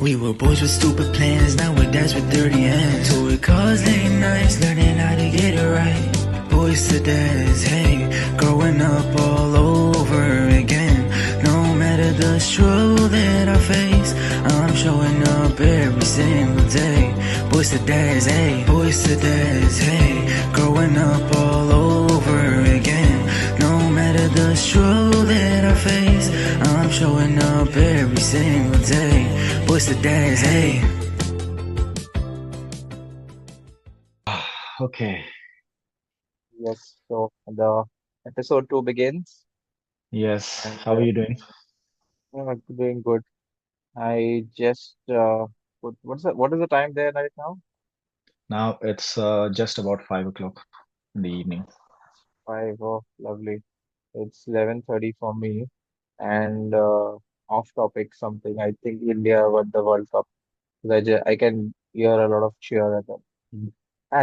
We were boys with stupid plans, now we're dads with dirty hands. Toy cars, late nights, learning how to get it right. Boys to dads, hey, growing up all over again. No matter the struggle that I face, I'm showing up every single day. Boys to dads, hey, boys to dads, hey, growing up all over again. No matter the struggle that I face, I'm showing up every single day. Boys to dads, hey. Okay. Yes, so the episode 2 begins, Yes. and How are you doing? doing good. I just what is the time there right now? Now it's just about 5 o'clock in the evening. Five. Oh, lovely. It's 11:30 for me, and off topic something. I think India won the World Cup. I can hear a lot of cheer at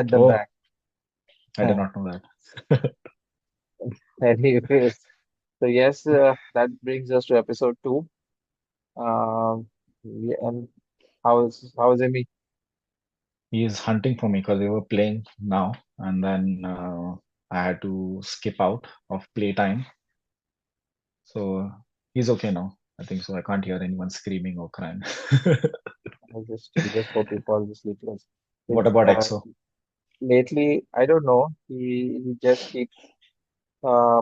the Oh, back. I did not know that. Anyways, so yes, that brings us to episode 2. Yeah, and how's Emmy? He is hunting for me because we were playing now, and then I had to skip out of playtime. So he's okay now. I think so. I can't hear anyone screaming or crying. I just hope he falls asleep. Yes. It, What about EXO? lately, I don't know. He just keeps uh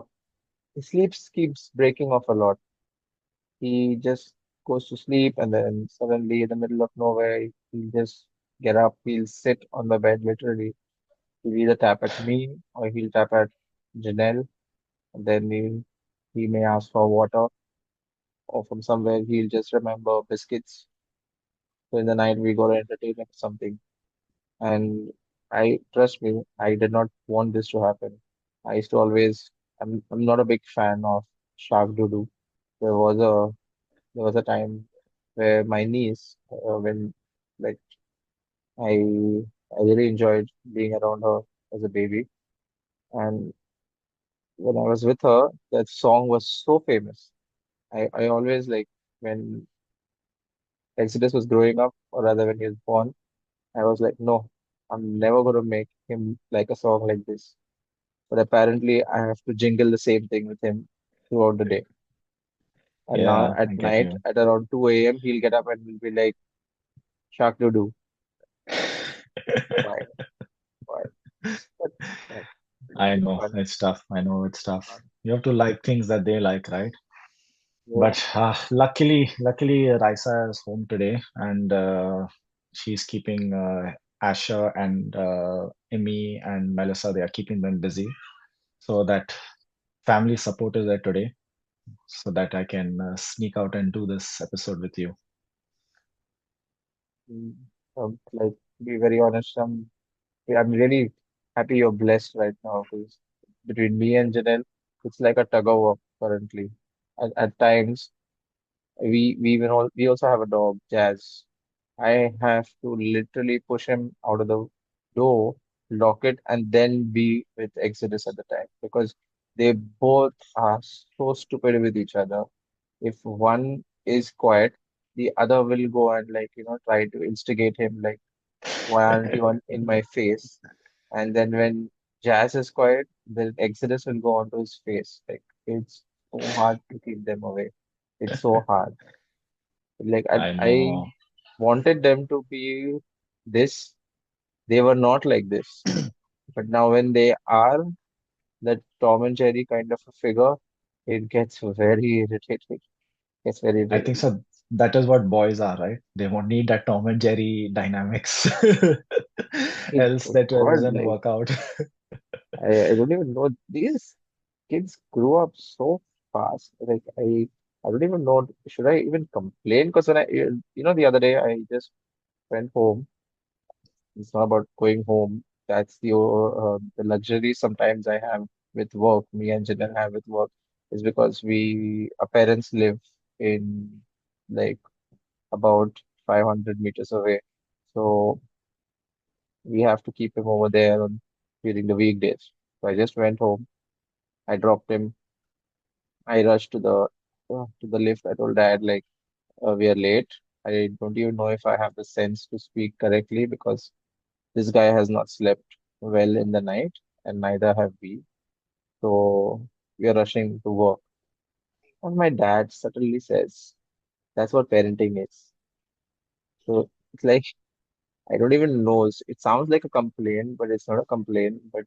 his sleep keeps breaking off a lot. He just goes to sleep and then suddenly in the middle of nowhere he'll just get up. He'll sit on the bed literally. He'll either tap at me or he'll tap at Janelle. And then he may ask for water or from somewhere he'll just remember biscuits. So in the night we go to entertain him or something. And I trust me, I did not want this to happen. I used to always, I'm not a big fan of Shark Doodoo. There was a there was a time where my niece, when like I really enjoyed being around her as a baby, and when I was with her, that song was so famous. I always like when Exodus was growing up, or rather when he was born, I was like, no, I'm never gonna make him like a song like this. But apparently I have to jingle the same thing with him throughout the day. And now Yeah, at I get night you. at around 2 a.m. he'll get up and he'll be like, Shark Doo. Why? Why? But uh, I it's know fun. it's tough. I know it's tough. Fun. You have to like things that they like, right? Yeah. But luckily, Raisa is home today, and she's keeping Asher and Emmy and Melissa. They are keeping them busy, so that family support is there today, so that I can sneak out and do this episode with you. Mm, like to be very honest, I'm really happy you're blessed right now because between me and Janelle, it's like a tug of war currently. At times we also have a dog, Jazz. I have to literally push him out of the door, lock it, and then be with Exodus at the time because they both are so stupid with each other. If one is quiet, the other will go and try to instigate him like, why aren't you in my face? And then when Jazz is quiet, then Exodus will go onto his face. Like it's so hard to keep them away. It's so hard. Like I I know. wanted them to be this. They were not like this. But now when they are that Tom and Jerry kind of a figure, it gets very irritating. It's very I think irritating. so. That is what boys are, right? They won't need that Tom and Jerry dynamics, Hey, else oh that God, doesn't like work out. I don't even know these kids grew up so fast. Like I don't even know. Should I even complain? Because when the other day I just went home. It's not about going home. That's the luxury sometimes I have with work. Me and Jinan have with work is because our parents live in like about 500 meters away. So we have to keep him over there during the weekdays. So I just went home. I dropped him. I rushed to the lift. I told dad like we are late. I don't even know if I have the sense to speak correctly because this guy has not slept well in the night, and neither have we. So we are rushing to work. And my dad suddenly says, that's what parenting is. So it's like, I don't even know. It sounds like a complaint, but it's not a complaint. But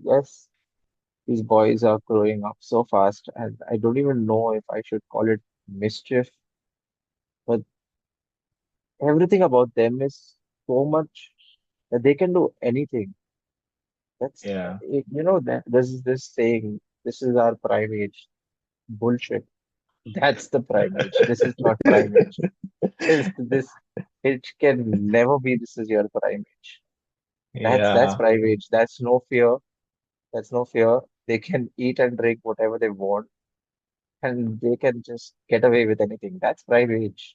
yes, these boys are growing up so fast, and I don't even know if I should call it mischief, but everything about them is so much that they can do anything. That's, Yeah. that there's this saying, this is our prime age. Bullshit. That's the prime age. This is not prime age. This, it can never be this is your prime age. That's Yeah, prime age. That's no fear. That's no fear. They can eat and drink whatever they want, and they can just get away with anything. That's prime age.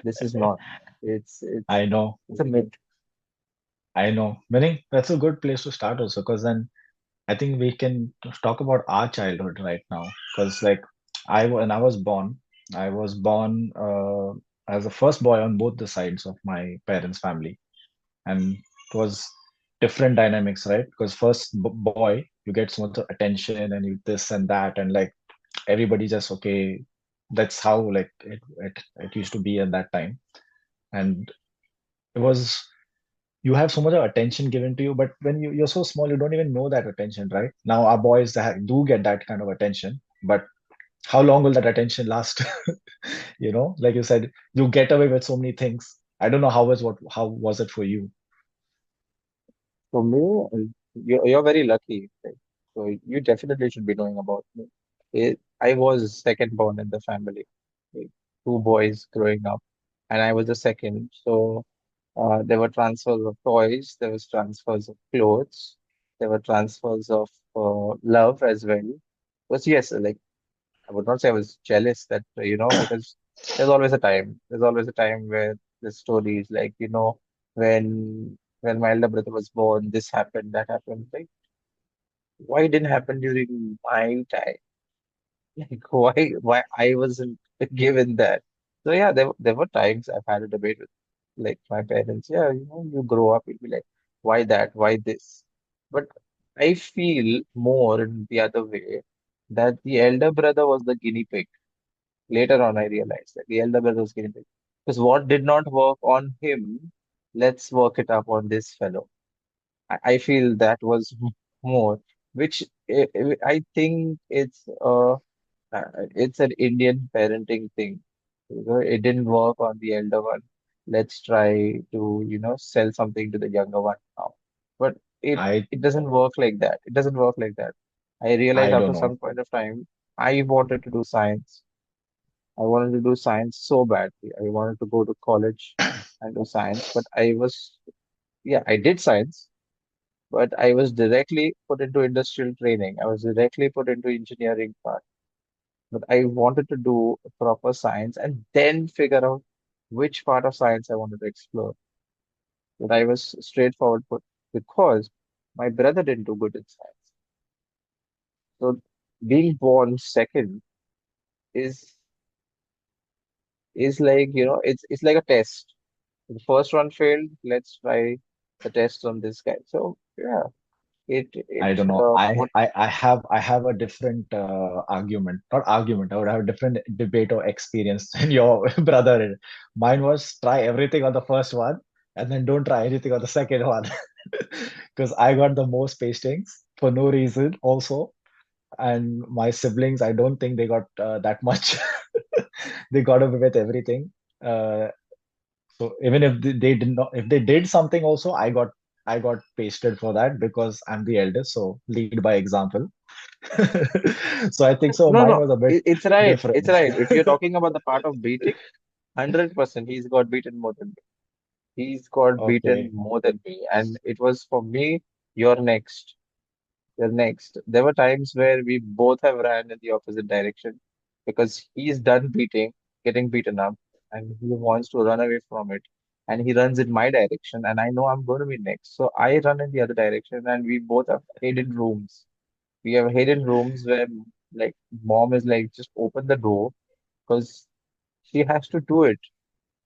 This is not. It's it's I know. it's a myth. I know. Meaning that's a good place to start also, because then I think we can talk about our childhood right now. Because like when I was born as the first boy on both the sides of my parents' family, and it was different dynamics, right? Because first boy, you get so much of attention and you this and that, and like everybody just okay. That's how like it used to be at that time, and it was you have so much of attention given to you, but when you're so small, you don't even know that attention, right? Now our boys that do get that kind of attention, but how long will that attention last? Like you said, you get away with so many things. I don't know how was it for you? For me, you're very lucky. Right? So you definitely should be knowing about me. I was second born in the family, like, two boys growing up, and I was the second. So there were transfers of toys, there was transfers of clothes, there were transfers of love as well. But yes, like I would not say I was jealous that, because there's always a time where the stories like, when my elder brother was born, this happened, that happened. Like, why it didn't happen during my time? Like, why I wasn't given that? So yeah, there were times I've had a debate with like my parents. Yeah, you grow up, you'll be like, why that? Why this? But I feel more in the other way that the elder brother was the guinea pig. Later on, I realized that the elder brother was guinea pig. Because what did not work on him, let's work it up on this fellow. I feel that was more, which I think it's an Indian parenting thing. It didn't work on the elder one. Let's try to, sell something to the younger one now. But it I it doesn't work like that. It doesn't work like that. I realized I don't after know. some point of time, I wanted to do science. I wanted to do science so badly. I wanted to go to college and do science, but yeah, I did science, but I was directly put into industrial training. I was directly put into engineering part, but I wanted to do proper science and then figure out which part of science I wanted to explore. But I was straightforward put because my brother didn't do good in science. So being born second is is like, it's like a test. The first one failed. Let's try the test on this guy. So yeah, it I don't know. what I have a different argument. Not argument. I would have a different debate or experience than your brother. Mine was try everything on the first one and then don't try anything on the second one. Because I got the most pastings for no reason also. And my siblings, I don't think they got that much. They got away with everything. Uh, so even if they did not, if they did something also, I got pasted for that because I'm the eldest. So lead by example. So I think so. no Mine no was a bit it's right. It's different. right. If you're talking about the part of beating, 100% he's got beaten more than me. He's got beaten Okay. more than me. And it was for me, you're next. You're next. There were times where we both have ran in the opposite direction because he's done beating, getting beaten up, and he wants to run away from it. And he runs in my direction, and I know I'm going to be next. So I run in the other direction, and we both have hidden rooms. We have hidden rooms where, like, mom is like, just open the door because she has to do it.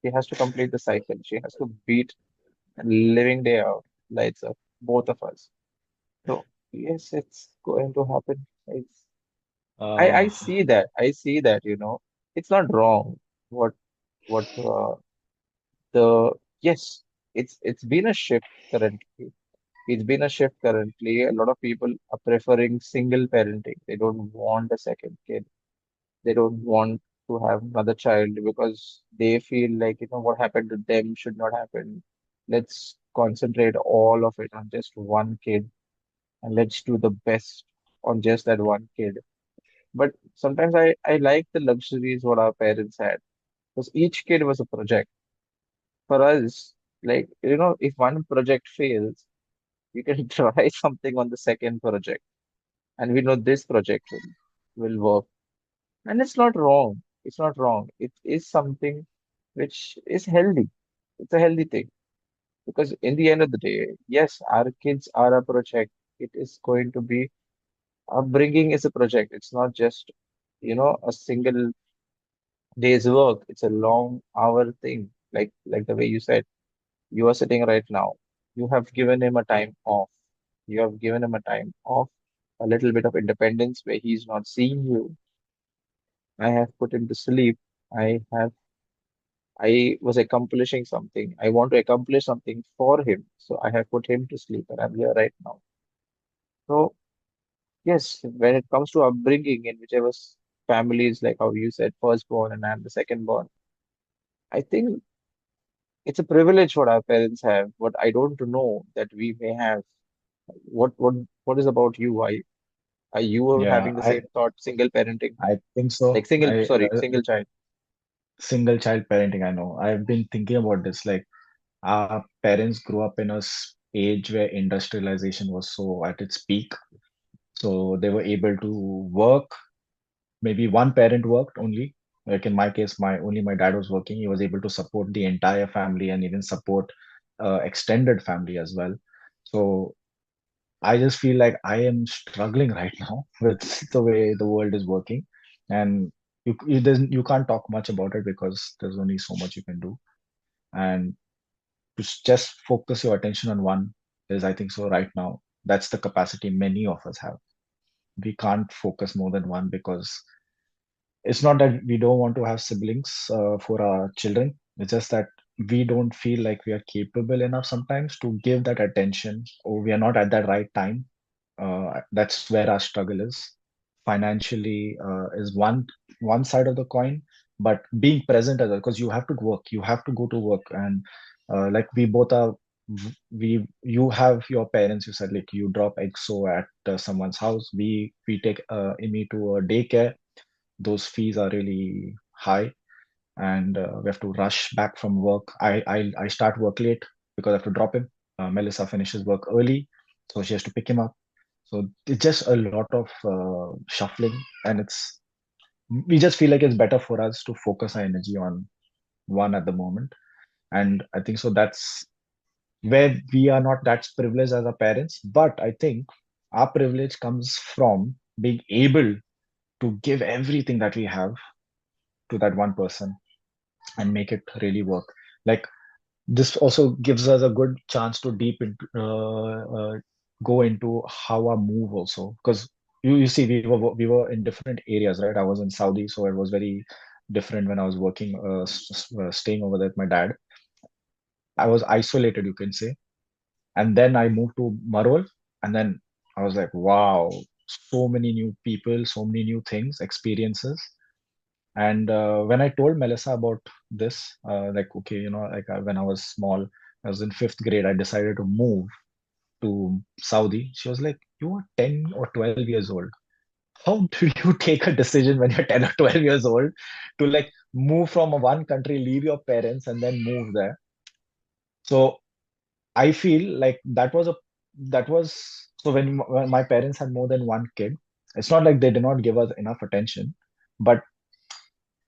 She has to complete the cycle. She has to beat living day out, lights up, both of us. So yes, it's going to happen. I Uh, see that. I see that, it's not wrong. What what the yes, it's been a shift currently. It's been a shift currently. A lot of people are preferring single parenting. They don't want a second kid. They don't want to have another child because they feel like, what happened to them should not happen. Let's concentrate all of it on just one kid and let's do the best on just that one kid. But sometimes I like the luxuries what our parents had because each kid was a project. For us, like, if one project fails, you can try something on the second project, and we know this project will work. And it's not wrong. It's not wrong. It is something which is healthy. It's a healthy thing because in the end of the day, yes, our kids are a project. It is going to be upbringing is a project. It's not just, a single day's work. It's a long hour thing. Like the way you said, you are sitting right now. You have given him a time off. You have given him a time off, a little bit of independence where he's not seeing you. I have put him to sleep. I was accomplishing something. I want to accomplish something for him. So I have put him to sleep and I'm here right now. So yes, when it comes to upbringing in whichever families, like how you said, firstborn and I'm the second born, I think it's a privilege what our parents have, what I don't know that we may have. What is about you? Are you yeah, having the same thought, single parenting? I think so. Like single, I sorry, single child. Single child parenting. I know. I've been thinking about this. Like our parents grew up in a age where industrialization was so at its peak, so they were able to work. Maybe one parent worked only. Like in my case, my dad was working. He was able to support the entire family and even support extended family as well. So I just feel like I am struggling right now with the way the world is working, and you can't talk much about it because there's only so much you can do, and to just focus your attention on one is, I think so right now. That's the capacity many of us have. We can't focus more than one because it's not that we don't want to have siblings for our children. It's just that we don't feel like we are capable enough sometimes to give that attention, or we are not at that right time. That's where our struggle is. Financially is one side of the coin, but being present as well, because you have to work, you have to go to work, and like we both are. We You have your parents. You said like you drop EXO at someone's house. We take Imi to a daycare. Those fees are really high, and we have to rush back from work. I start work late because I have to drop him. Melissa finishes work early, so she has to pick him up. So it's just a lot of shuffling, and we just feel like it's better for us to focus our energy on one at the moment. And I think so that's where we are not that privileged as our parents, but I think our privilege comes from being able to give everything that we have to that one person and make it really work. Like this also gives us a good chance to deep into go into how our move also, because you see we were in different areas, right? I was in Saudi, so it was very different when I was working staying over there with my dad. I was isolated, you can say. And then I moved to Marwal, and then I was like, wow, so many new people, so many new things, experiences. And when I told Melissa about this, like, okay, like when I was small, I was in fifth grade, I decided to move to Saudi. She was like, you are 10 or 12 years old. How do you take a decision when you're 10 or 12 years old to like move from one country, leave your parents, and then move there? So I feel like that was so when my parents had more than one kid, it's not like they did not give us enough attention, but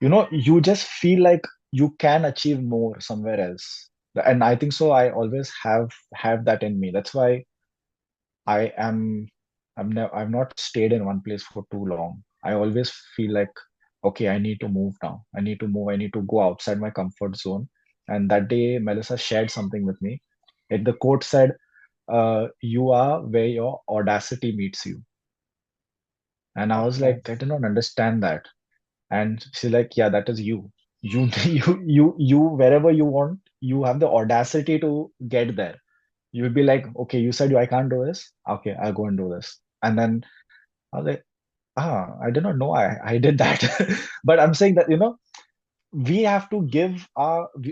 you just feel like you can achieve more somewhere else. And I think so I always have that in me. That's why I am I've not stayed in one place for too long. I always feel like, okay, I need to move now. I need to move. I need to go outside my comfort zone. And that day, Melissa shared something with me. Like the quote said, "You are where your audacity meets you." And I was Okay. like, I did not understand that. And she's like, yeah, that is you. You, wherever you want, you have the audacity to get there. You'll be like, okay, you said I can't do this. Okay, I'll go and do this. And then I was like, I did not know I did that. But I'm saying that, we have to give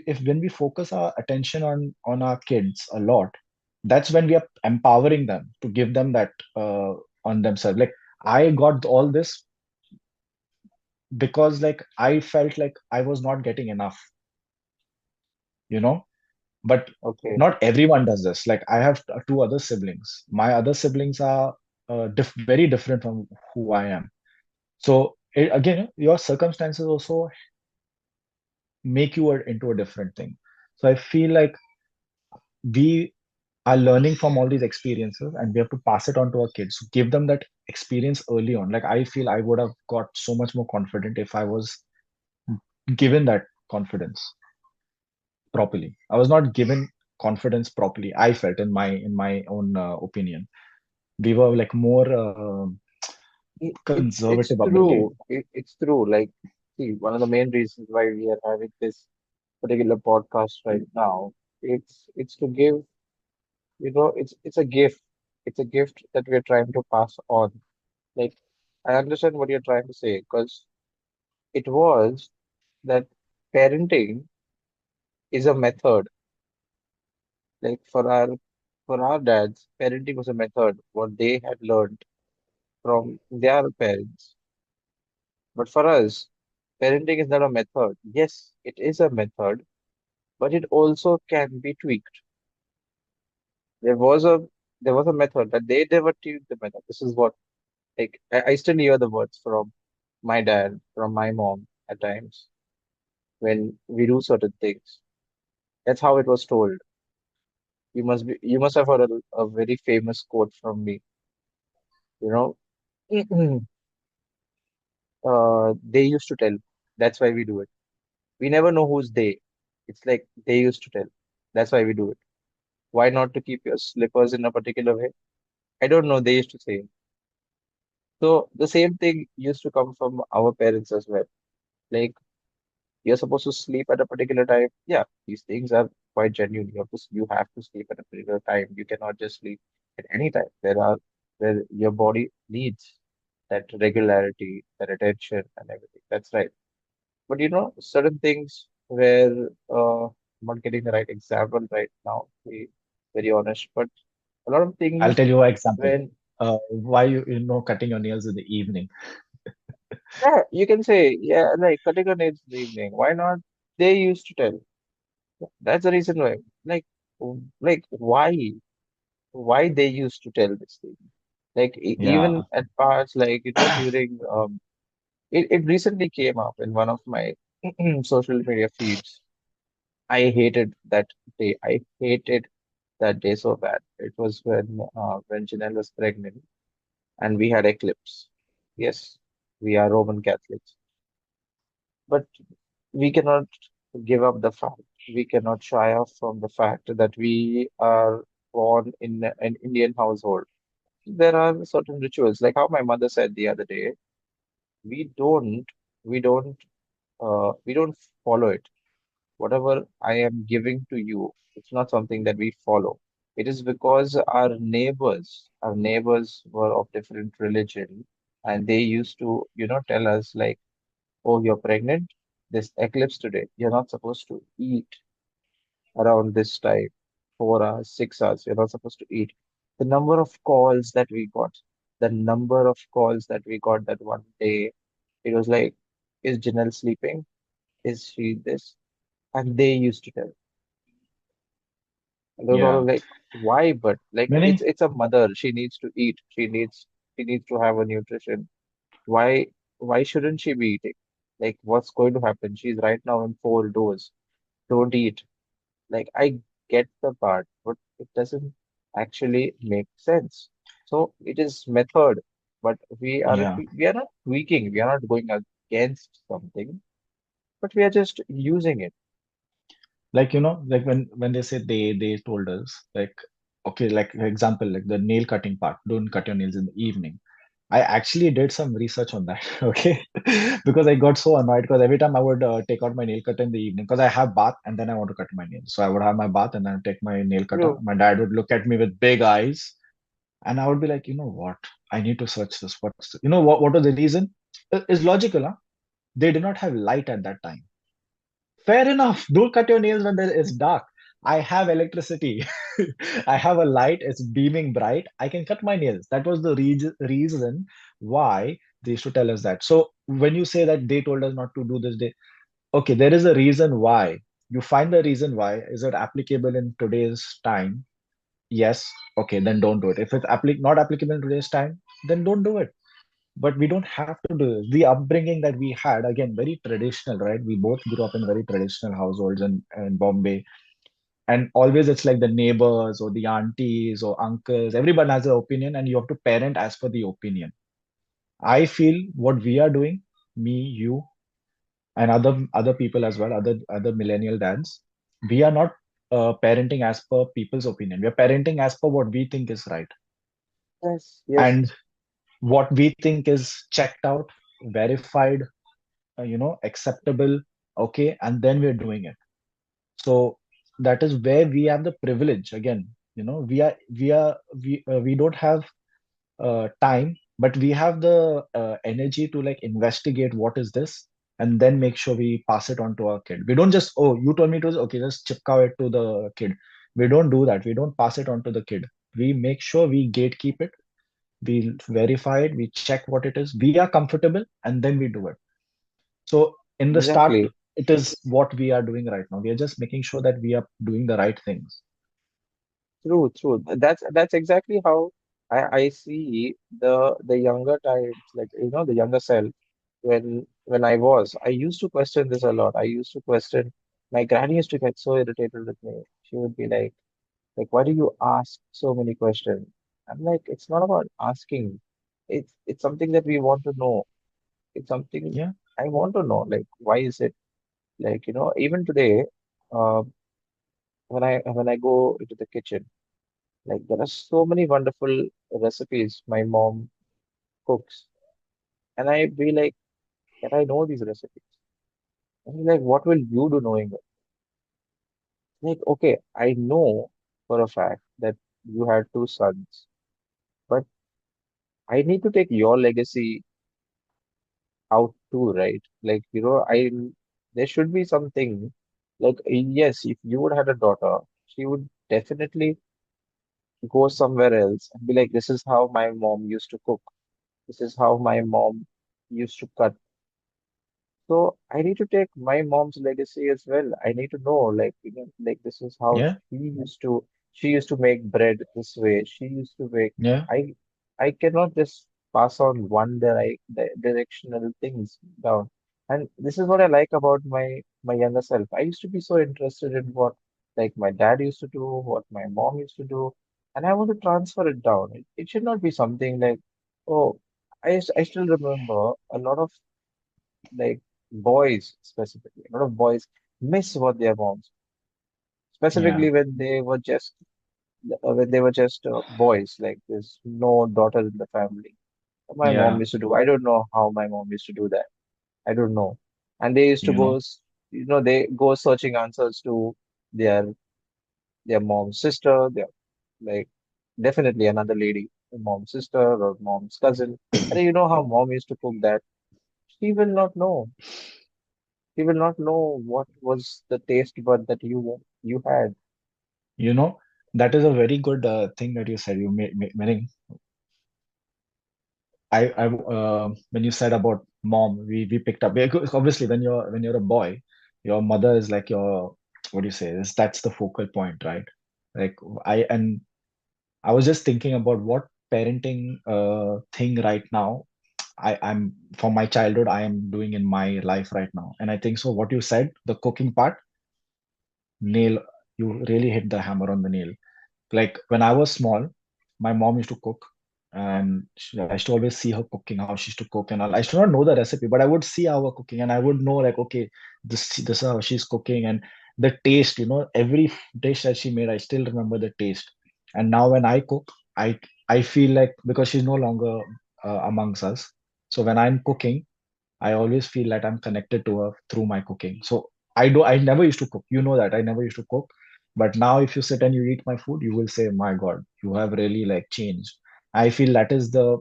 if when we focus our attention on our kids a lot, that's when we are empowering them to give them that on themselves. Like I got all this because like I felt like I was not getting enough, you know. But Okay. not everyone does this. Like I have two other siblings. My other siblings are very different from who I am. So again, your circumstances also make you into a different thing. So I feel like we are learning from all these experiences and we have to pass it on to our kids, give them that experience early on. Like I feel I would have got so much more confident if I was given that confidence properly. I was not given confidence properly. I felt in my own opinion, we were like more It's conservative upbringing. true. It's true. Like, see, one of the main reasons why we are having this particular podcast right now, it's to give, it's a gift. It's a gift that we're trying to pass on. Like, I understand what you're trying to say, because it was that parenting is a method. Like for our dads, parenting was a method, what they had learned from their parents. But for us, parenting is not a method. Yes, it is a method, but it also can be tweaked. There was a there was a method that they never tweaked the method. This is what, like, I still hear the words from my dad, from my mom at times when we do certain things. That's how it was told. You must have heard a very famous quote from me. You know, they used to tell. That's why we do it. We never know who's they. It's like they used to tell. That's why we do it. Why not to keep your slippers in a particular way? I don't know. They used to say. So the same thing used to come from our parents as well. Like, you're supposed to sleep at a particular time. Yeah, these things are quite genuine. You have to sleep at a particular time. You cannot just sleep at any time. There your body needs that regularity, that attention, and everything. That's right. But certain things where I'm not getting the right example right now, to be very honest. But a lot of I'll things tell you an example. when, Why you cutting your nails in the evening? yeah, you can say, yeah, like cutting your nails in the evening. Why not? They used to tell. That's the reason why. Like, why? Why they used to tell this thing? Like, Yeah, even at parts, like, during it recently came up in one of my social media feeds. I hated that day. I hated that day so bad. It was when Janelle was pregnant and we had eclipse. Yes, we are Roman Catholics, but we cannot give up the fact. We cannot shy off from the fact that we are born in an Indian household. There are certain rituals, like how my mother said the other day. We don't, we don't, we don't follow it. Whatever I am giving to you, it's not something that we follow. It is because our neighbors were of different religion, and they used to, tell us like, "Oh, you're pregnant. This eclipse today. You're not supposed to eat around this time, 4 hours, 6 hours. You're not supposed to eat." The number of calls that we got, the number of calls that we got that one day, it was like, "Is Janelle sleeping? Is she this?" And they used to tell. And those all yeah. like, why? But like, it's Many, it's a mother. She needs to eat. She needs to have a nutrition. Why why shouldn't she be eating? Like, what's going to happen? She's right now in four doors. Don't eat. Like, I get the part, but it doesn't actually make sense. So it is method, but we are yeah. we are not tweaking. We are not going against something, but we are just using it. Like, like when they say they told us, like, okay, like example, like the nail cutting part, don't cut your nails in the evening. I actually did some research on that, okay? Because I got so annoyed because every time I would take out my nail cutter in the evening, because I have bath and then I want to cut my nails. So I would have my bath and then take my nail cutter. True. My dad would look at me with big eyes, and I would be like, you know what? I need to search this. What was the reason? It's logical, huh? They did not have light at that time. Fair enough. Don't cut your nails when it's dark. I have electricity. I have a light. It's beaming bright. I can cut my nails. That was the reason why they used to tell us that. So when you say that they told us not to do this, okay, there is a reason why. You find the reason why. Is it applicable in today's time? Yes. Okay, then don't do it. If it's not applicable in today's time, then don't do it. But we don't have to do this. The upbringing that we had, again, very traditional, right? We both grew up in very traditional households in Bombay. And always it's like the neighbors or the aunties or uncles, everyone has an opinion, and you have to parent as per the opinion. I feel what we are doing, me, you, and other people as well, other millennial dads, we are not parenting as per people's opinion. We are parenting as per what we think is right. Yes, yes, And what we think is checked out, verified, acceptable, okay, and then we're doing it. So that is where we have the privilege again. We don't have time, but we have the energy to like investigate what is this, and then make sure we pass it on to our kid. We don't just, oh, you told me to, okay, just chipkow it to the kid. We don't do that. We don't pass it on to the kid. We make sure we gatekeep it, we verify it, we check what it is, we are comfortable, and then we do it. So in the start, exactly. it is what we are doing right now. We are just making sure that we are doing the right things. True, true. That's exactly how I see the younger times, like the younger self. When I used to question this a lot. I used to question. My granny used to get so irritated with me. She would be like, why do you ask so many questions? I'm like, it's not about asking. It's something that we want to know. It's something Yeah, I want to know. Like, why is it even today, uh, when I go into the kitchen, like there are so many wonderful recipes my mom cooks, and I be like, can I know these recipes? And he's like, what will you do knowing it? Like, okay, I know for a fact that you had two sons, but I need to take your legacy out too, right? Like, there should be something like, yes, if you would have a daughter, she would definitely go somewhere else and be like, this is how my mom used to cook. This is how my mom used to cut. So I need to take my mom's legacy as well. I need to know, like this is how yeah, she used to make bread this way. She used to make. yeah, I I cannot just pass on one directional things down. And this is what I like about my younger self. I used to be so interested in what like my dad used to do, what my mom used to do, and I want to transfer it down. It should not be something like, oh, I still remember a lot of like boys specifically. A lot of boys miss what their moms, yeah, specifically when they were just boys. Like there's no daughter in the family. My mom yeah. used to do. I don't know how my mom used to do that. I don't know. And they used to You know, they go searching answers to their their mom's sister. Their like definitely another lady, mom's sister or mom's cousin. And you know how mom used to cook that. She will not know. He will not know what was the taste bud that you had. you know, that is a very good thing that you said. Meaning, when you said about mom, we picked up because obviously when you're a boy, your mother is like your, what do you say? That's the focal point, right? Like and I was just thinking about what parenting thing right now I'm from my childhood I am doing in my life right now. And I think so what you said, the cooking part, nail, you really hit the hammer on the nail. Like when I was small, my mom used to cook, and I used to always see her cooking, how she used to cook, and all. I used to not know the recipe, but I would see our cooking, and I would know like, okay, this is how she's cooking, and the taste, every dish that she made, I still remember the taste. And now when I cook, I feel like, because she's no longer amongst us, so when I'm cooking, I always feel that I'm connected to her through my cooking. So I never used to cook. You know that I never used to cook. But now if you sit and you eat my food, you will say, my God, you have really like changed. I feel that is the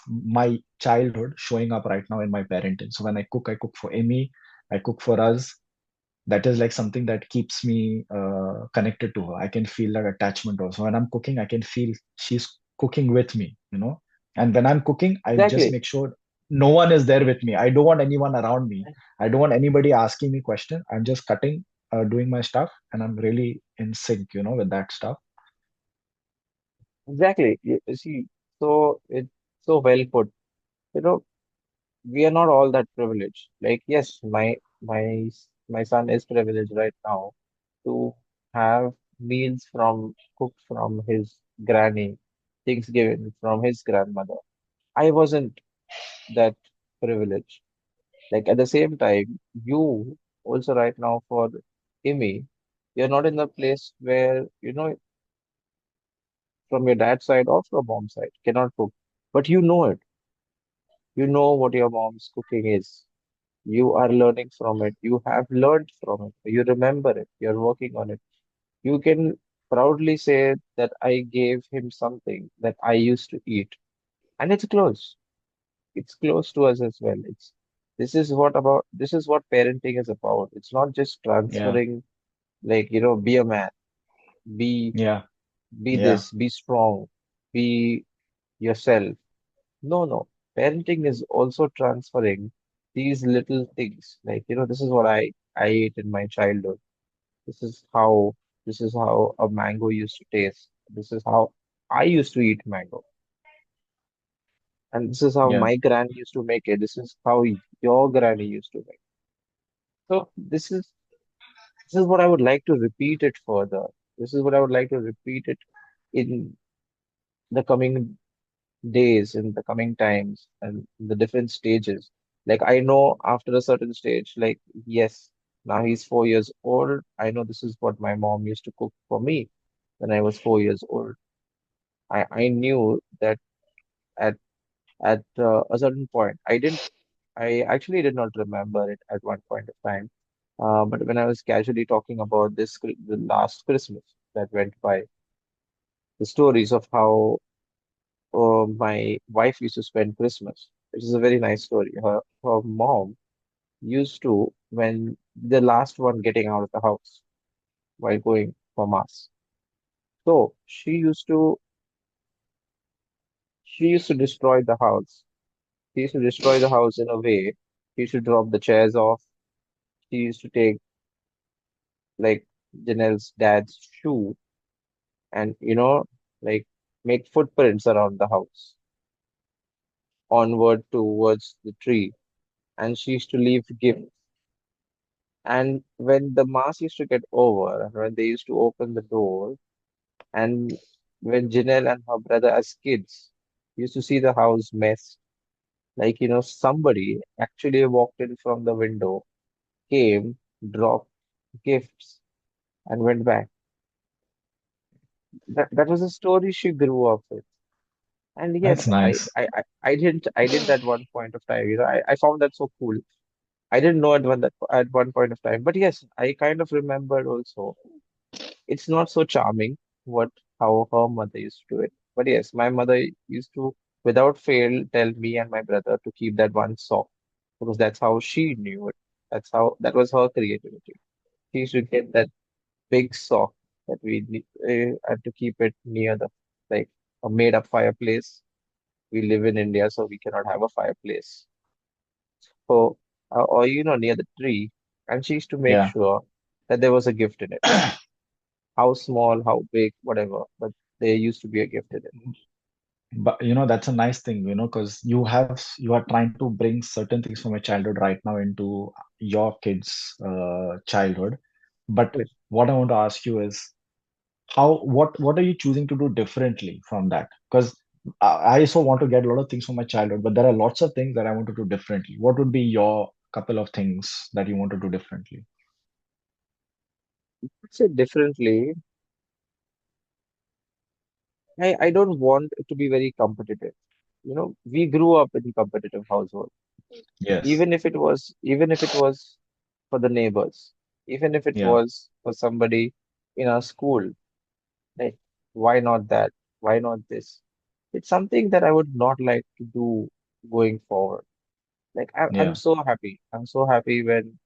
my childhood showing up right now in my parenting. So when I cook for Amy, I cook for us. That is like something that keeps me connected to her. I can feel that attachment also. When I'm cooking, I can feel she's cooking with me. And when I'm cooking, I just Exactly. make sure no one is there with me. I don't want anyone around me. I don't want anybody asking me question. I'm just cutting, doing my stuff, and I'm really in sync with that stuff. Exactly. You see, so it's so well put. You know, we are not all that privileged. Like, yes, my son is privileged right now to have meals from cooked from his granny, things given from his grandmother. I wasn't that privileged. Like at the same time, you also right now for Imi, you're not in the place where, from your dad's side or from mom's side, cannot cook. But you know it. You know what your mom's cooking is. You are learning from it. You have learned from it. You remember it. You're working on it. You can proudly say that I gave him something that I used to eat. And it's close. It's close to us as well. This is what parenting is about. It's not just Yeah, transferring, like, be a man, be yeah, be yeah. this, be strong, be yourself. No, no. Parenting is also transferring these little things. Like, this is what I ate in my childhood. This is how this is how a mango used to taste. This is how I used to eat mango. And this is how Yeah, my granny used to make it. This is how your granny used to make. So this is what I would like to repeat it further. This is what I would like to repeat it in the coming days, in the coming times, and the different stages. Like I know after a certain stage, like yes, now he's 4 years old. I know this is what my mom used to cook for me when I was 4 years old. I knew that at a certain point, I actually did not remember it at one point of time. But when I was casually talking about the last Christmas that went by, the stories of how my wife used to spend Christmas, which is a very nice story. Her mom used to, when the last one getting out of the house while going for mass. So she used to destroy the house. She used to destroy the house in a way. She used to drop the chairs off. She used to take like Janelle's dad's shoe and like make footprints around the house onward towards the tree. And she used to leave gifts. And when the mass used to get over, and when they used to open the door, and when Janelle and her brother as kids used to see the house mess, like somebody actually walked in from the window, came, dropped gifts, and went back. That was a story she grew up with. And That's yes, nice. I didn't at one point of time, I found that so cool. I didn't know at one point of time, but yes, I kind of remembered also. It's not so charming what how her mother used to do it. But yes, my mother used to, without fail, tell me and my brother to keep that one sock because that's how she knew it. That was her creativity. She used to get that big sock that had to keep it near the like a made up fireplace. We live in India, so we cannot have a fireplace. So, or near the tree, and she used to make Yeah. sure that there was a gift in it. How small, how big, whatever, but there used to be a gift in it. But that's a nice thing because you are trying to bring certain things from your childhood right now into your kids' childhood. But Yes. what I want to ask you is what are you choosing to do differently from that? Because I also want to get a lot of things from my childhood, but there are lots of things that I want to do differently. What would be your couple of things that you want to do differently? Say differently, I don't want it to be very competitive. You know, we grew up in a competitive household. Yes. Even if it was for the neighbors, even if it Yeah. was for somebody in our school, like why not that? Why not this? It's something that I would not like to do going forward. Like I'm Yeah. so happy. I'm so happy when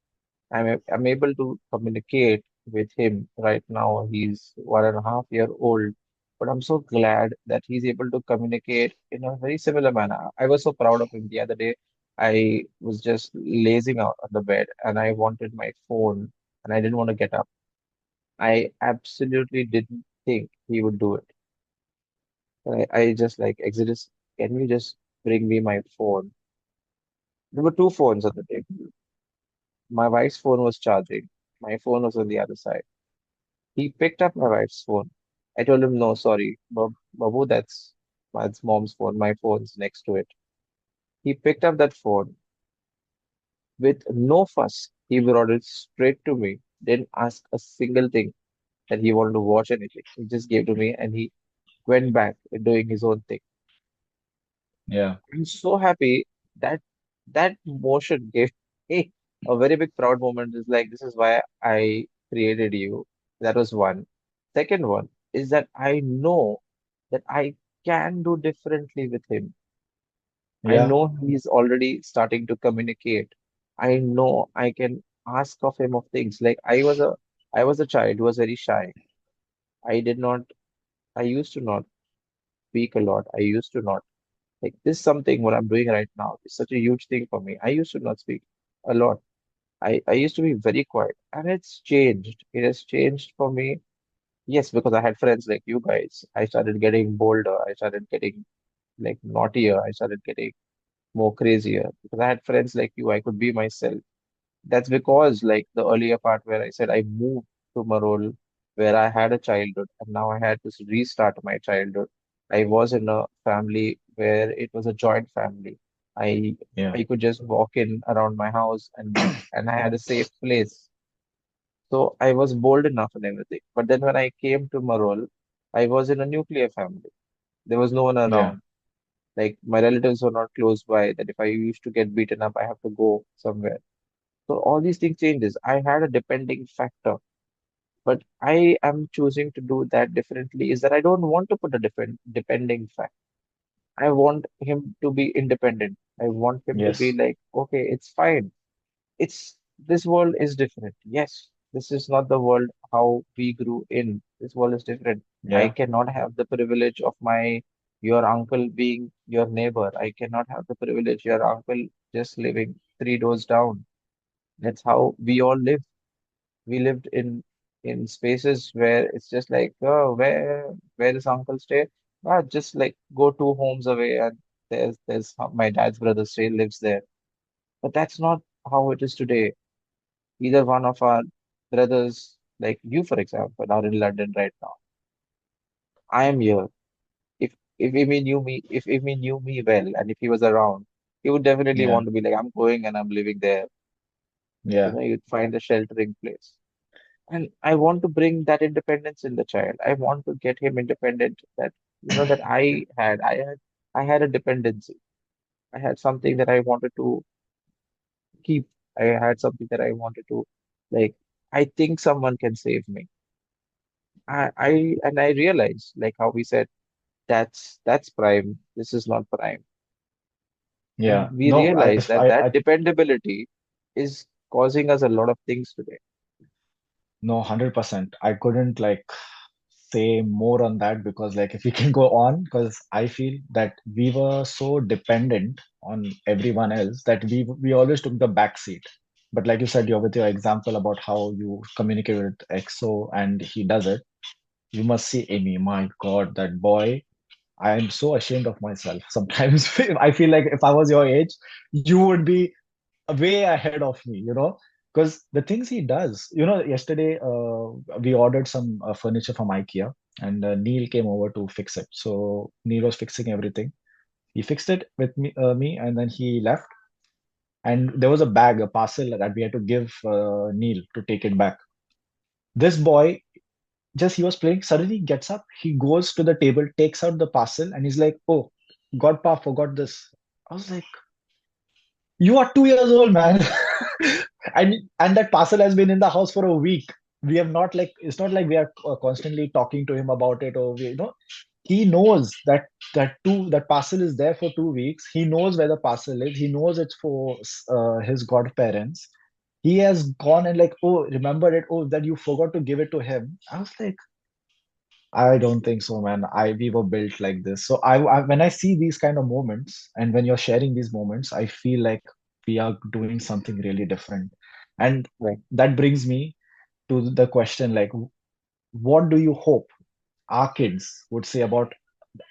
I'm able to communicate with him right now. He's 1.5 year old, but I'm so glad that he's able to communicate in a very similar manner. I was so proud of him the other day. I was just lazing out on the bed and I wanted my phone and I didn't want to get up. I absolutely didn't think he would do it. I just like, Exodus, can you just bring me my phone? There were two phones at the table. My wife's phone was charging. My phone was on the other side. He picked up my wife's phone. I told him, no, sorry, Babu, that's mom's phone. My phone's next to it. He picked up that phone with no fuss. He brought it straight to me. Didn't ask a single thing that he wanted to watch anything. He just gave to me and he went back doing his own thing. Yeah. I'm so happy that that motion gave me a very big proud moment. Is like, this is why I created you. That was one. Second one is that I know that I can do differently with him. I Yeah. know he's already starting to communicate. I know I can ask of him of things. Like I was a child who was very shy. I did not I used to not speak a lot. I used to not like this something what I'm doing right now is such a huge thing for me. I used to not speak a lot. I used to be very quiet and it's changed. It has changed for me. Yes, because I had friends like you guys. I started getting bolder. I started getting like naughtier. I started getting more crazier because I had friends like you. I could be myself. That's because, like the earlier part where I said I moved to Marol, where I had a childhood, and now I had to restart my childhood. I was in a family where it was a joint family. I Yeah. I could just walk in around my house and I had a safe place. So I was bold enough and everything. But then when I came to Marol, I was in a nuclear family. There was no one Yeah. around. Like my relatives were not close by. That if I used to get beaten up, I have to go somewhere. So all these things changes. I had a depending factor, but I am choosing to do that differently. Is that I don't want to put a different depending factor. I want him to be independent. I want him to be Yes. like, okay, it's fine. It's this world is different. Yes, this is not the world how we grew in. This world is different. I Yeah. cannot have the privilege of your uncle being your neighbor. I cannot have the privilege your uncle just living three doors down. That's how we all live. We lived in spaces where it's just like, oh, where does uncle stay? Ah, just like go two homes away and my dad's brother still lives there. But that's not how it is today. Either one of our brothers, like you, for example, are in London right now. I am here. If Amy knew me well and if he was around, he would definitely Yeah. want to be like, I'm going and I'm living there. Yeah. You'd find a sheltering place. And I want to bring that independence in the child. I want to get him independent that I had a dependency. I had something that I wanted to keep. I had something that I wanted to like I think someone can save me. I realized like how we said that's prime. This is not prime. Yeah. And we No, realized that I that dependability is causing us a lot of things today. no, 100%. I couldn't like say more on that because like if we can go on, because I feel that we were so dependent on everyone else that we always took the back seat. But like you said, you're with your example about how you communicate with EXO and he does it. You must see Amy. My God, that boy. I am so ashamed of myself. Sometimes I feel like if I was your age, you would be way ahead of me, because the things he does, yesterday we ordered some furniture from IKEA and Neil came over to fix it. So Neil was fixing everything. He fixed it with me and then he left. And there was a bag, a parcel that we had to give Neil to take it back. This boy just he was playing, suddenly gets up, he goes to the table, takes out the parcel, and he's like, "Oh, Godpa forgot this." I was like, "You are 2 years old, man." And that parcel has been in the house for a week. We have not like it's not like we are constantly talking to him about it, or he knows that parcel is there for 2 weeks. He knows where the parcel is. He knows it's for his godparents. He has gone and like, oh, remember it. Oh, that you forgot to give it to him. I was like, I don't think so, man. We were built like this. So when I see these kind of moments, and when you're sharing these moments, I feel like we are doing something really different. And Right. that brings me to the question, like, what do you hope our kids would say about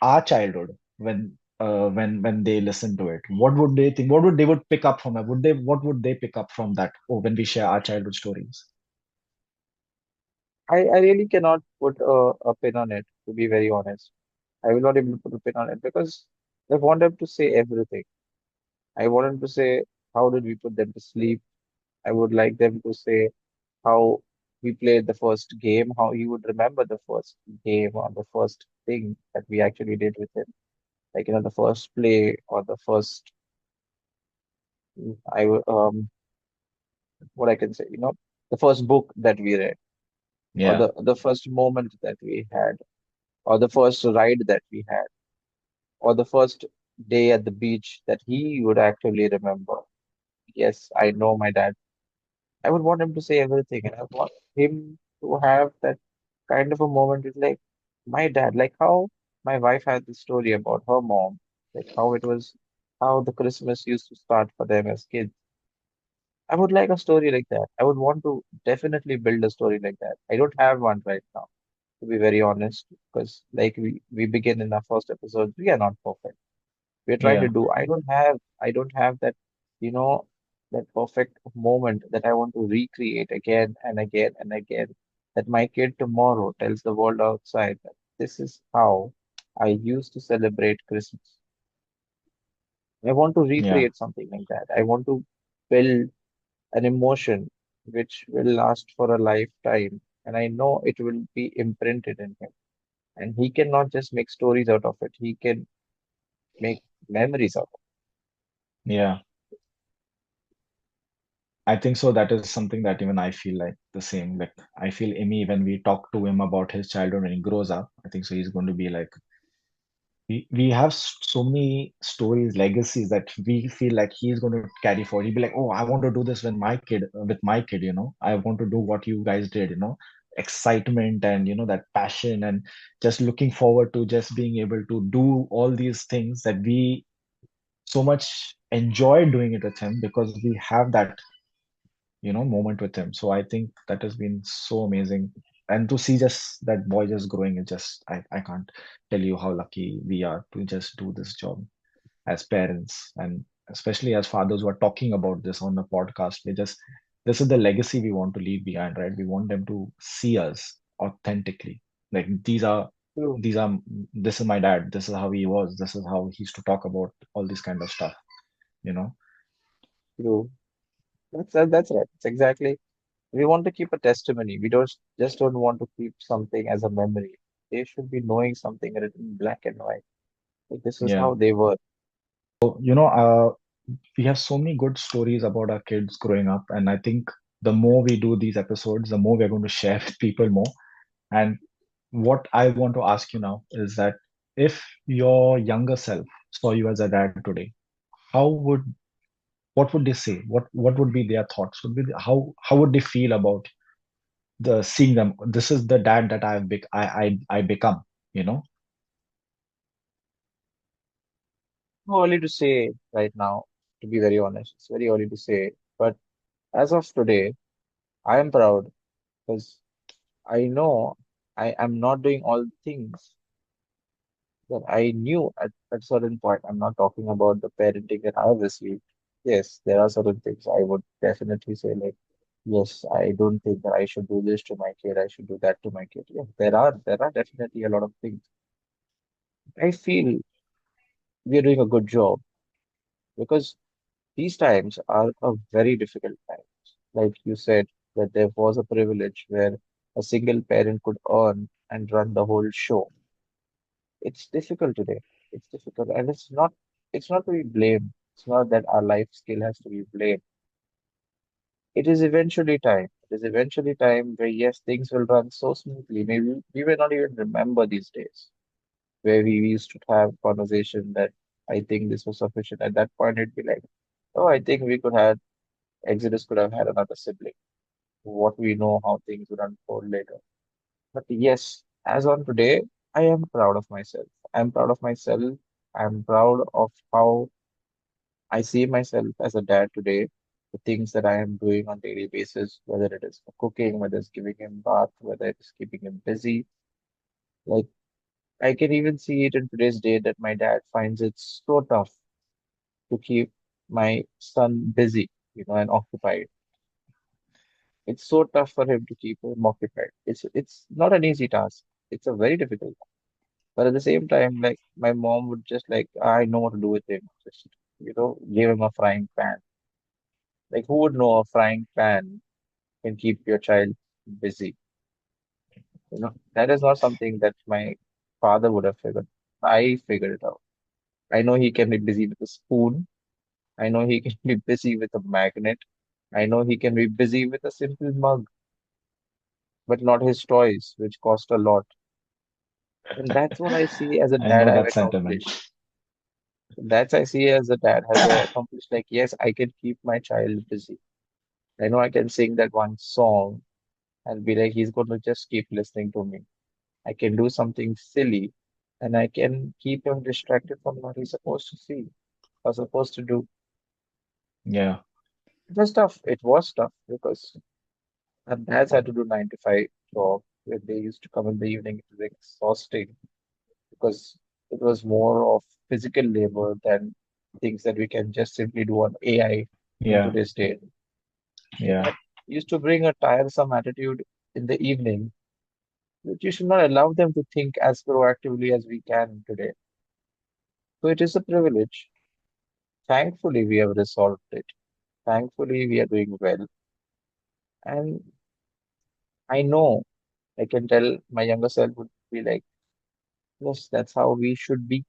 our childhood when they listen to it? What would they think? What would they would pick up from it? What would they pick up from that? Oh, when we share our childhood stories. I really cannot put a pin on it, to be very honest. I will not able to put a pin on it because I want them to say everything. I want them to say how did we put them to sleep. I would like them to say how we played the first game, how he would remember the first game or the first thing that we actually did with him. Like, the first play or the first, what I can say, the first book that we read or Yeah, the first moment that we had or the first ride that we had or the first day at the beach that he would actually remember. Yes, I know my dad. I would want him to say everything, and I want him to have that kind of a moment with like my dad, like how my wife had the story about her mom, like how it was, how the Christmas used to start for them as kids. I would like a story like that. I would want to definitely build a story like that. I don't have one right now, to be very honest, because like we begin in our first episode, we are not perfect. We're trying to yeah, do. I don't have that, you know, that perfect moment that I want to recreate again and again and again. That my kid tomorrow tells the world outside that this is how I used to celebrate Christmas. I want to yeah, recreate something like that. I want to build an emotion which will last for a lifetime. And I know it will be imprinted in him. And he cannot just make stories out of it. He can make memories out of yeah. I think so. That is something that even I feel like the same. Like I feel Amy when we talk to him about his childhood when he grows up. I think so. He's going to be like we have so many stories, legacies that we feel like he's going to carry forward. He'll be like, oh, I want to do this with my kid. I want to do what you guys did. Excitement and that passion and just looking forward to just being able to do all these things that we so much enjoy doing it with him because we have that moment with him. So I think that has been so amazing. And to see just that boy just growing, it just I can't tell you how lucky we are to just do this job as parents and especially as fathers who are talking about this on the podcast. This is the legacy we want to leave behind, right? We want them to see us authentically. Like it. these are this is my dad, this is how he was, this is how he used to talk about all this kind of stuff, you know? True. That's right. It's exactly. We want to keep a testimony. We don't want to keep something as a memory. They should be knowing something written in black and white. Like this is Yeah. how they were. We have so many good stories about our kids growing up, and I think the more we do these episodes, the more we're going to share with people more. And what I want to ask you now is that if your younger self saw you as a dad today, how would what would they say? What would be their thoughts? How would they feel about the seeing them? This is the dad that I become, you know? Too early to say right now, to be very honest. It's very early to say. But as of today, I am proud because I know I am not doing all the things that I knew at certain point. I'm not talking about the parenting that I've received. Yes, there are certain things I would definitely say like, yes, I don't think that I should do this to my kid. I should do that to my kid. Yeah, there are definitely a lot of things. I feel we are doing a good job because these times are a very difficult times. Like you said, that there was a privilege where a single parent could earn and run the whole show. It's difficult today. It's difficult, and it's not to be blamed. It's not that our life skill has to be blamed. It is eventually time. It is eventually time where yes, things will run so smoothly. Maybe we may not even remember these days where we used to have conversation that I think this was sufficient. At that point, it'd be like, oh, I think we could have Exodus could have had another sibling. What we know how things would unfold later. But yes, as on today, I am proud of myself. I'm proud of myself. I'm proud of how I see myself as a dad today. The things that I am doing on daily basis, whether it is for cooking, whether it's giving him bath, whether it's keeping him busy. Like I can even see it in today's day that my dad finds it so tough to keep my son busy, and occupied. It's so tough for him to keep him occupied. It's not an easy task. It's a very difficult one. But at the same time, like my mom would just like, I know what to do with him. Just, give him a frying pan. Like who would know a frying pan can keep your child busy? That is not something that my father would have figured. I figured it out. I know he can be busy with a spoon. I know he can be busy with a magnet. I know he can be busy with a simple mug, but not his toys, which cost a lot. And that's what I see as a I dad know I've that sentiment. accomplished. That's I see as a dad has accomplished. Like, yes, I can keep my child busy. I know I can sing that one song and be like, he's going to just keep listening to me. I can do something silly and I can keep him distracted from what he's supposed to see or supposed to do. Yeah, It was tough. It was tough because our dads had to do 9 to 5 job where they used to come in the evening. It was exhausting because it was more of physical labor than things that we can just simply do on AI in yeah, today's day. So yeah. that used to bring a tiresome attitude in the evening, which you should not allow them to think as proactively as we can today. So it is a privilege. Thankfully, we have resolved it. Thankfully, we are doing well. And I know I can tell my younger self would be like, yes, that's how we should be.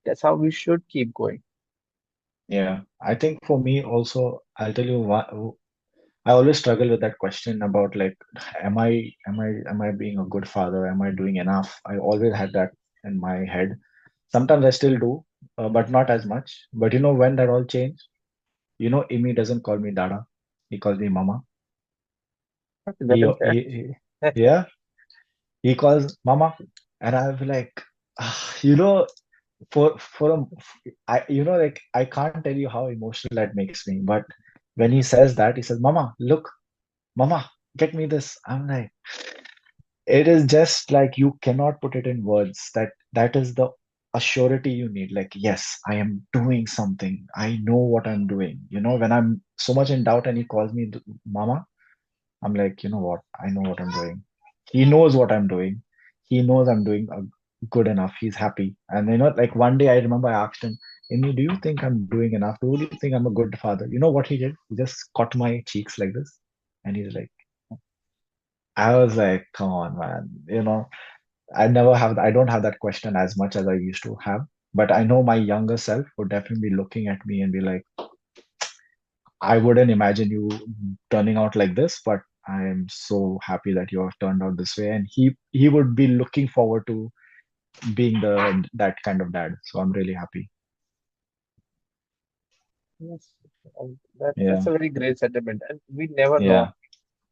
That's how we should keep going. Yeah. I think for me also, I'll tell you what, I always struggle with that question about like, am I being a good father? Am I doing enough? I always had that in my head. Sometimes I still do, but not as much. But you know when that all changed? Imi doesn't call me Dada. He calls me Mama. That He, is he, fair. yeah, he calls Mama, and I'll be like, for like I can't tell you how emotional that makes me. But when he says that, he says, "Mama, look, Mama, get me this." I'm like, it is just like you cannot put it in words. That is the assurity you need. Like, yes, I am doing something. I know what I'm doing. When I'm so much in doubt and he calls me Mama, I'm like, you know what? I know what I'm doing. He knows what I'm doing. He knows I'm doing good enough. He's happy. And like one day I remember I asked him, Amy, do you think I'm doing enough? Do you think I'm a good father? You know what he did? He just caught my cheeks like this. And he's like, I was like, come on, man. I don't have that question as much as I used to have. But I know my younger self would definitely be looking at me and be like, I wouldn't imagine you turning out like this, but I am so happy that you have turned out this way. And he would be looking forward to being the that kind of dad. So I'm really happy. Yes, that's Yeah, a very great sentiment, and we never know yeah,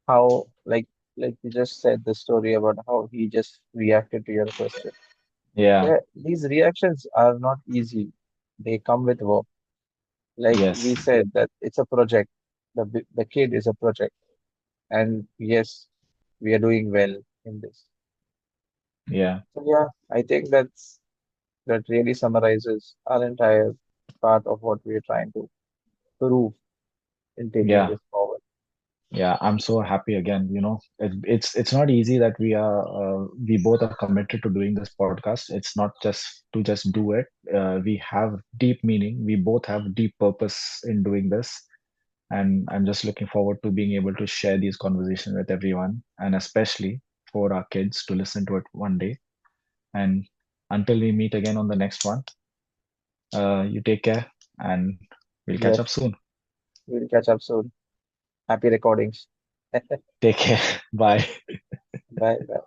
how, like you just said the story about how he just reacted to your question. yeah, These reactions are not easy. They come with work. Like we yes, said, that it's a project. The kid is a project, and yes, we are doing well in this. yeah, So yeah, I think that really summarizes our entire part of what we are trying to prove in taking yeah. this forward. Yeah, I'm so happy again. It's not easy that we both are committed to doing this podcast. It's not just to just do it. We have deep meaning. We both have deep purpose in doing this, and I'm just looking forward to being able to share these conversations with everyone, and especially for our kids to listen to it one day. And until we meet again on the next one, you take care and we'll catch up Yes, soon. we'll catch up soon. Happy recordings. Take care. Bye. Bye. Bye.